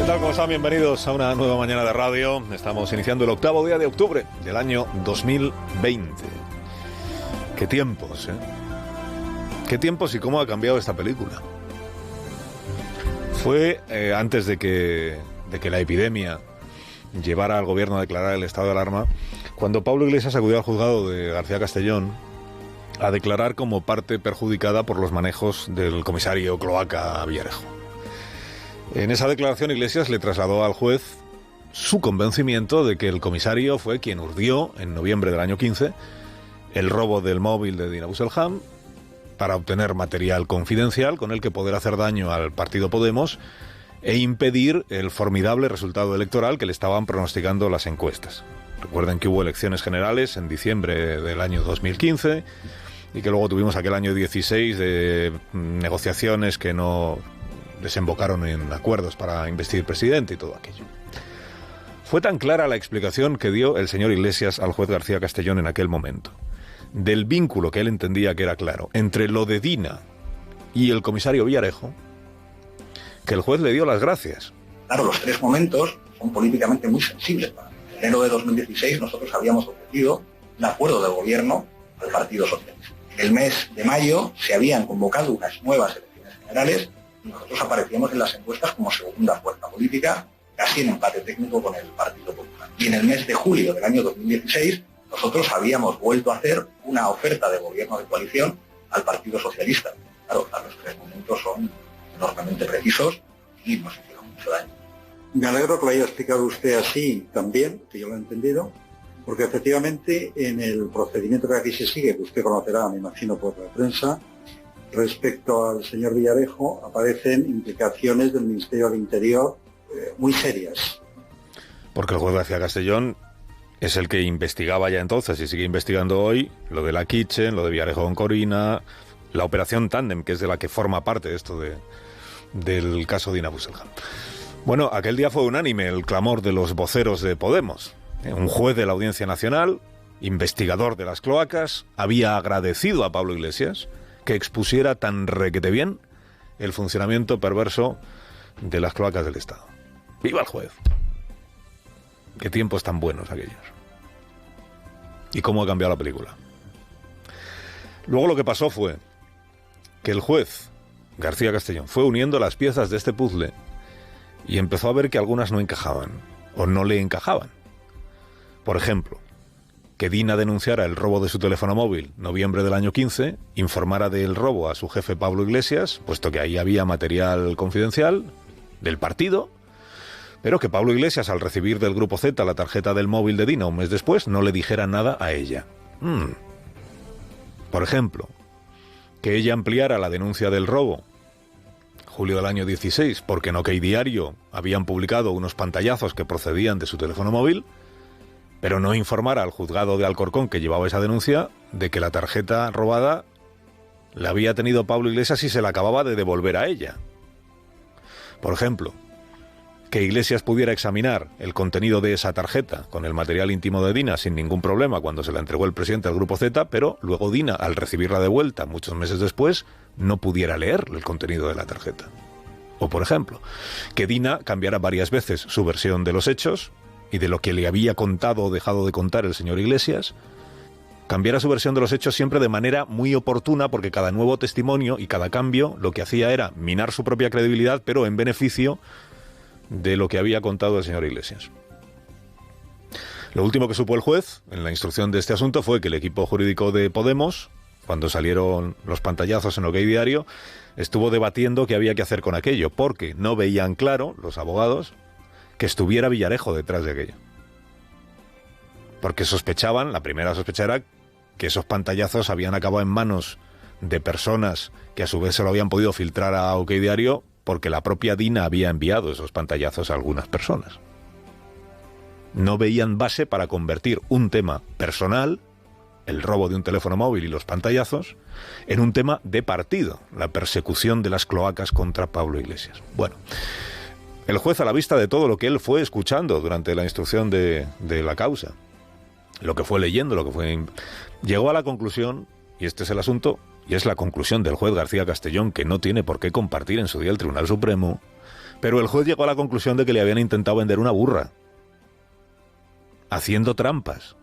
tal? ¿Cómo están? Bienvenidos a una nueva mañana de radio. Estamos iniciando el 8º día de octubre del año 2020. ¡Qué tiempos, eh! ¡Qué tiempos y cómo ha cambiado esta película! Fue antes de que la epidemia llevara al gobierno a declarar el estado de alarma, cuando Pablo Iglesias acudió al juzgado de García Castellón a declarar como parte perjudicada por los manejos del comisario Cloaca Villarejo. En esa declaración, Iglesias le trasladó al juez su convencimiento de que el comisario fue quien urdió, en noviembre del año 15, el robo del móvil de Dina Busselham para obtener material confidencial con el que poder hacer daño al partido Podemos e impedir el formidable resultado electoral que le estaban pronosticando las encuestas. Recuerden que hubo elecciones generales en diciembre del año 2015 y que luego tuvimos aquel año 16 de negociaciones que no desembocaron en acuerdos para investir presidente y todo aquello. Fue tan clara la explicación que dio el señor Iglesias al juez García Castellón en aquel momento, del vínculo que él entendía que era claro entre lo de Dina y el comisario Villarejo, que el juez le dio las gracias. Claro, los tres momentos son políticamente muy sensibles. En enero de 2016 nosotros habíamos ofrecido un acuerdo de gobierno al Partido Socialista. En el mes de mayo se habían convocado unas nuevas elecciones generales y nosotros aparecíamos en las encuestas como segunda fuerza política, casi en empate técnico con el Partido Popular. Y en el mes de julio del año 2016 nosotros habíamos vuelto a hacer una oferta de gobierno de coalición al Partido Socialista. Claro, los tres momentos son enormemente precisos y nos hicieron mucho daño. Me alegro que lo haya explicado usted así también, que yo lo he entendido, porque efectivamente en el procedimiento que aquí se sigue, que usted conocerá, me imagino, por la prensa, respecto al señor Villarejo, aparecen implicaciones del Ministerio del Interior muy serias. Porque el juez García Castellón es el que investigaba ya entonces y sigue investigando hoy lo de la Kitchen, lo de Villarejo con Corina, la operación Tándem, que es de la que forma parte esto del caso Dina Busselham. Bueno, aquel día fue unánime el clamor de los voceros de Podemos. Un juez de la Audiencia Nacional, investigador de las cloacas, había agradecido a Pablo Iglesias que expusiera tan requete bien el funcionamiento perverso de las cloacas del Estado. ¡Viva el juez! ¡Qué tiempos tan buenos aquellos! ¿Y cómo ha cambiado la película? Luego lo que pasó fue que el juez García Castellón fue uniendo las piezas de este puzzle y empezó a ver que algunas no encajaban o no le encajaban. Por ejemplo, que Dina denunciara el robo de su teléfono móvil noviembre del año 15, informara del robo a su jefe Pablo Iglesias, puesto que ahí había material confidencial del partido, pero que Pablo Iglesias, al recibir del Grupo Z la tarjeta del móvil de Dina un mes después, no le dijera nada a ella. Por ejemplo, que ella ampliara la denuncia del robo julio del año 16, porque en OK Diario habían publicado unos pantallazos que procedían de su teléfono móvil, pero no informara al juzgado de Alcorcón que llevaba esa denuncia de que la tarjeta robada la había tenido Pablo Iglesias y se la acababa de devolver a ella. Por ejemplo, que Iglesias pudiera examinar el contenido de esa tarjeta con el material íntimo de Dina sin ningún problema cuando se la entregó el presidente al Grupo Z, pero luego Dina, al recibirla de vuelta muchos meses después, no pudiera leer el contenido de la tarjeta. O, por ejemplo, que Dina cambiara varias veces su versión de los hechos y de lo que le había contado o dejado de contar el señor Iglesias, cambiara su versión de los hechos siempre de manera muy oportuna, porque cada nuevo testimonio y cada cambio lo que hacía era minar su propia credibilidad, pero en beneficio de lo que había contado el señor Iglesias. Lo último que supo el juez en la instrucción de este asunto fue que el equipo jurídico de Podemos, cuando salieron los pantallazos en OK Diario, estuvo debatiendo qué había que hacer con aquello, porque no veían claro, los abogados, que estuviera Villarejo detrás de aquello. Porque sospechaban, la primera sospecha era que esos pantallazos habían acabado en manos de personas que a su vez se lo habían podido filtrar a OK Diario, porque la propia Dina había enviado esos pantallazos a algunas personas. No veían base para convertir un tema personal, el robo de un teléfono móvil y los pantallazos, en un tema de partido, la persecución de las cloacas contra Pablo Iglesias. Bueno, el juez, a la vista de todo lo que él fue escuchando durante la instrucción de la causa, lo que fue leyendo, llegó a la conclusión, y este es el asunto, y es la conclusión del juez García Castellón, que no tiene por qué compartir en su día el Tribunal Supremo, Pero el juez llegó a la conclusión de que le habían intentado vender una burra, haciendo trampas.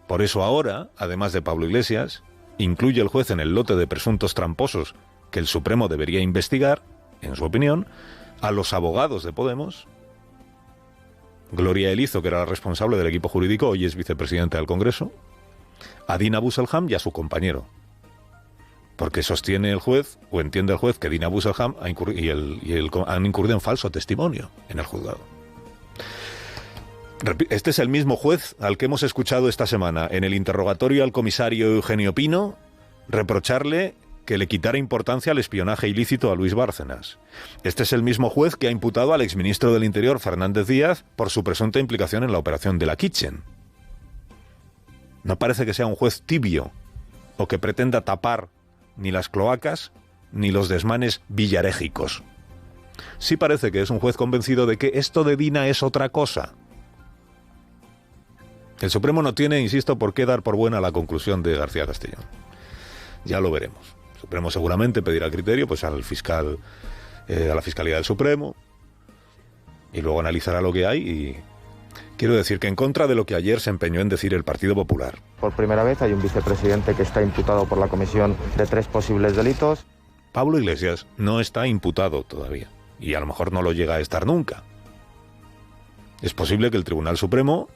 Por eso ahora, además de Pablo Iglesias, incluye el juez en el lote de presuntos tramposos que el Supremo debería investigar, en su opinión, a los abogados de Podemos. Gloria Elizo, que era la responsable del equipo jurídico, hoy es vicepresidenta del Congreso, a Dina Busselham y a su compañero. Porque sostiene el juez, o entiende el juez, que Dina Busselham han incurrido en falso testimonio en el juzgado. Este es el mismo juez al que hemos escuchado esta semana en el interrogatorio al comisario Eugenio Pino reprocharle que le quitara importancia al espionaje ilícito a Luis Bárcenas. Este es el mismo juez que ha imputado al exministro del Interior, Fernández Díaz, por su presunta implicación en la operación de la Kitchen. No parece que sea un juez tibio o que pretenda tapar ni las cloacas ni los desmanes villarégicos. Sí parece que es un juez convencido de que esto de Dina es otra cosa. El Supremo no tiene, insisto, por qué dar por buena la conclusión de García Castellón. Ya lo veremos. El Supremo seguramente pedirá criterio pues al fiscal, a la Fiscalía del Supremo, y luego analizará lo que hay. Y quiero decir que en contra de lo que ayer se empeñó en decir el Partido Popular. Por primera vez hay un vicepresidente que está imputado por la comisión de 3 posibles delitos. Pablo Iglesias no está imputado todavía, y a lo mejor no lo llega a estar nunca. Es posible que el Tribunal Supremo,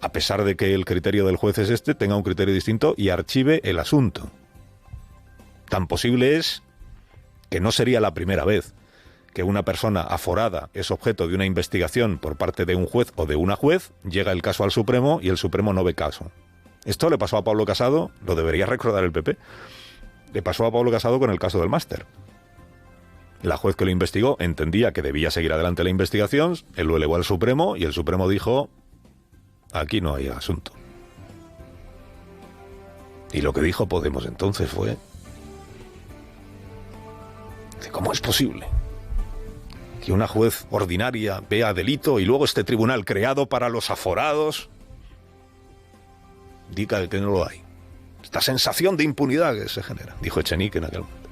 a pesar de que el criterio del juez es este, tenga un criterio distinto y archive el asunto. Tan posible es que no sería la primera vez que una persona aforada es objeto de una investigación por parte de un juez o de una juez, llega el caso al Supremo y el Supremo no ve caso. Esto le pasó a Pablo Casado, lo debería recordar el PP, le pasó a Pablo Casado con el caso del máster. La juez que lo investigó entendía que debía seguir adelante la investigación, él lo elevó al Supremo y el Supremo dijo: aquí no hay asunto. Y lo que dijo Podemos entonces fue: ¿cómo es posible que una juez ordinaria vea delito y luego este tribunal creado para los aforados diga que no lo hay? Esta sensación de impunidad que se genera, dijo Echenique en aquel momento.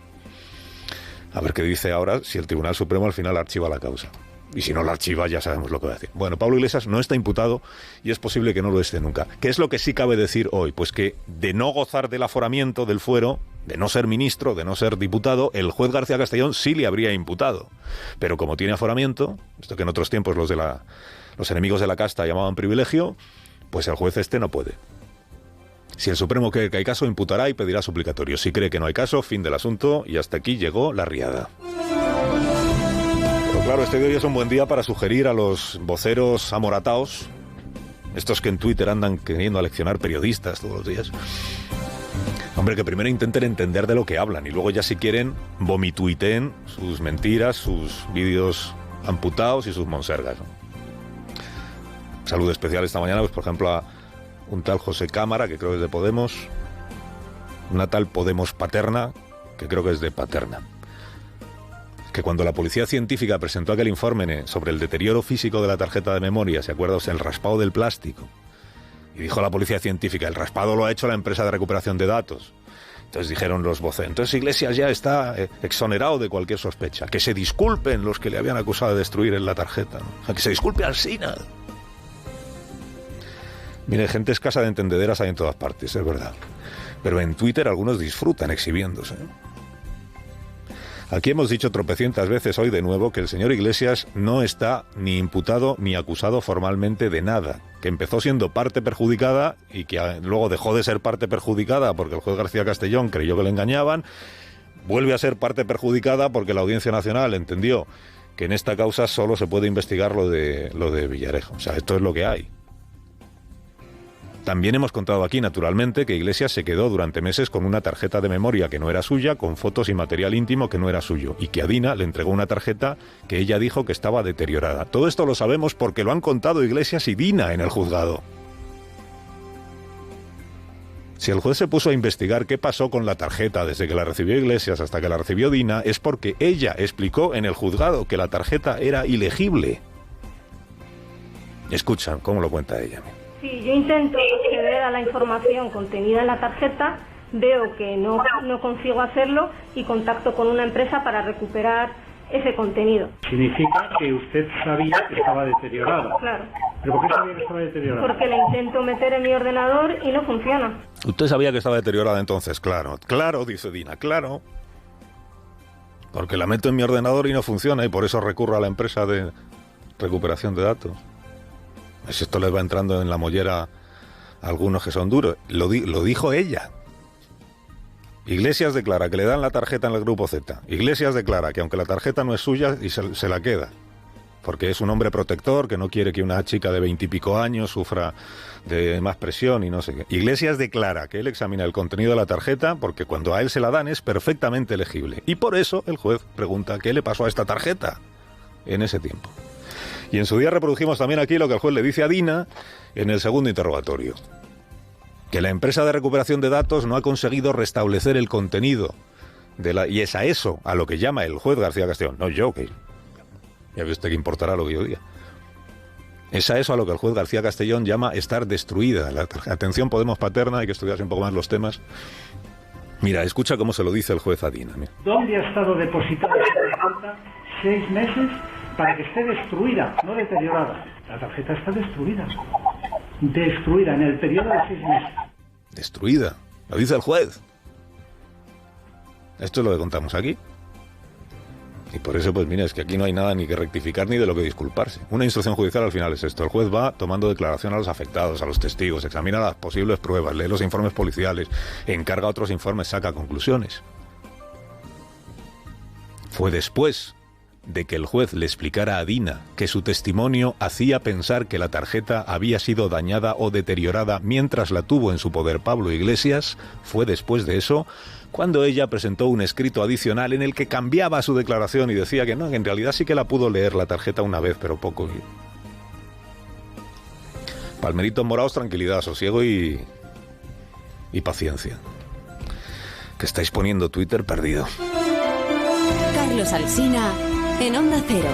A ver qué dice ahora si el Tribunal Supremo al final archiva la causa. Y si no la archiva, ya sabemos lo que va a decir. Bueno, Pablo Iglesias no está imputado y es posible que no lo esté nunca. ¿Qué es lo que sí cabe decir hoy? Pues que de no gozar del aforamiento, del fuero, de no ser ministro, de no ser diputado, el juez García Castellón sí le habría imputado. Pero como tiene aforamiento, esto que en otros tiempos los enemigos de la casta llamaban privilegio, pues el juez este no puede. Si el Supremo cree que hay caso, imputará y pedirá suplicatorio. Si cree que no hay caso, fin del asunto, y hasta aquí llegó la riada. Pero claro, este día es un buen día para sugerir a los voceros amorataos, estos que en Twitter andan queriendo aleccionar periodistas todos los días, hombre, que primero intenten entender de lo que hablan y luego ya si quieren vomituiteen sus mentiras, sus vídeos amputados y sus monsergas, ¿no? Saludo especial esta mañana, pues por ejemplo a un tal José Cámara, que creo que es de Podemos, una tal Podemos Paterna, que creo que es de Paterna, que cuando la policía científica presentó aquel informe sobre el deterioro físico de la tarjeta de memoria, ¿se acuerda usted? El raspado del plástico. Y dijo la policía científica: el raspado lo ha hecho la empresa de recuperación de datos. Entonces dijeron los voceros: entonces Iglesias ya está exonerado de cualquier sospecha. Que se disculpen los que le habían acusado de destruir en la tarjeta, ¿no? O sea, que se disculpe Alsina. Mire, gente escasa de entendederas hay en todas partes, es verdad. Pero en Twitter algunos disfrutan exhibiéndose. Aquí hemos dicho tropecientas veces hoy de nuevo que el señor Iglesias no está ni imputado ni acusado formalmente de nada, que empezó siendo parte perjudicada y que luego dejó de ser parte perjudicada porque el juez García Castellón creyó que le engañaban, vuelve a ser parte perjudicada porque la Audiencia Nacional entendió que en esta causa solo se puede investigar lo de Villarejo. O sea, esto es lo que hay. También hemos contado aquí, naturalmente, que Iglesias se quedó durante meses con una tarjeta de memoria que no era suya, con fotos y material íntimo que no era suyo, y que a Dina le entregó una tarjeta que ella dijo que estaba deteriorada. Todo esto lo sabemos porque lo han contado Iglesias y Dina en el juzgado. Si el juez se puso a investigar qué pasó con la tarjeta desde que la recibió Iglesias hasta que la recibió Dina, es porque ella explicó en el juzgado que la tarjeta era ilegible. Escuchan cómo lo cuenta ella. Sí, yo intento acceder a la información contenida en la tarjeta, veo que no consigo hacerlo y contacto con una empresa para recuperar ese contenido. Significa que usted sabía que estaba deteriorada. Claro. ¿Pero por qué sabía que estaba deteriorada? Porque la intento meter en mi ordenador y no funciona. Usted sabía que estaba deteriorada entonces, claro. Claro, dice Dina, claro. Porque la meto en mi ordenador y no funciona y por eso recurro a la empresa de recuperación de datos. Si esto les va entrando en la mollera a algunos que son duros. Lo dijo ella. Iglesias declara que le dan la tarjeta en el grupo Z. Iglesias declara que aunque la tarjeta no es suya y se la queda. Porque es un hombre protector que no quiere que una chica de 20 y pico años sufra de más presión y no sé qué. Iglesias declara que él examina el contenido de la tarjeta porque cuando a él se la dan es perfectamente legible. Y por eso el juez pregunta qué le pasó a esta tarjeta en ese tiempo. Y en su día reprodujimos también aquí lo que el juez le dice a Dina en el segundo interrogatorio. Que la empresa de recuperación de datos no ha conseguido restablecer el contenido y es a eso a lo que llama el juez García Castellón, no yo, que ya ve usted que importará lo que yo diga. Es a eso a lo que el juez García Castellón llama estar destruida. Atención, Podemos Paterna, hay que estudiarse un poco más los temas. Mira, escucha cómo se lo dice el juez a Dina. Mira. ¿Dónde ha estado depositada esa tarjeta 6 meses para que esté destruida, no deteriorada? La tarjeta está destruida. Destruida en el periodo de 6 meses. Destruida, lo dice el juez. Esto es lo que contamos aquí. Y por eso, pues mira, es que aquí no hay nada ni que rectificar ni de lo que disculparse. Una instrucción judicial al final es esto. El juez va tomando declaración a los afectados, a los testigos, examina las posibles pruebas, lee los informes policiales, encarga otros informes, saca conclusiones. Fue después de que el juez le explicara a Dina que su testimonio hacía pensar que la tarjeta había sido dañada o deteriorada mientras la tuvo en su poder Pablo Iglesias, fue después de eso cuando ella presentó un escrito adicional en el que cambiaba su declaración y decía que no, que en realidad sí que la pudo leer la tarjeta una vez, pero poco. Palmeritos morados, tranquilidad, sosiego y paciencia. Que estáis poniendo Twitter perdido. Carlos Alsina en Onda Cero.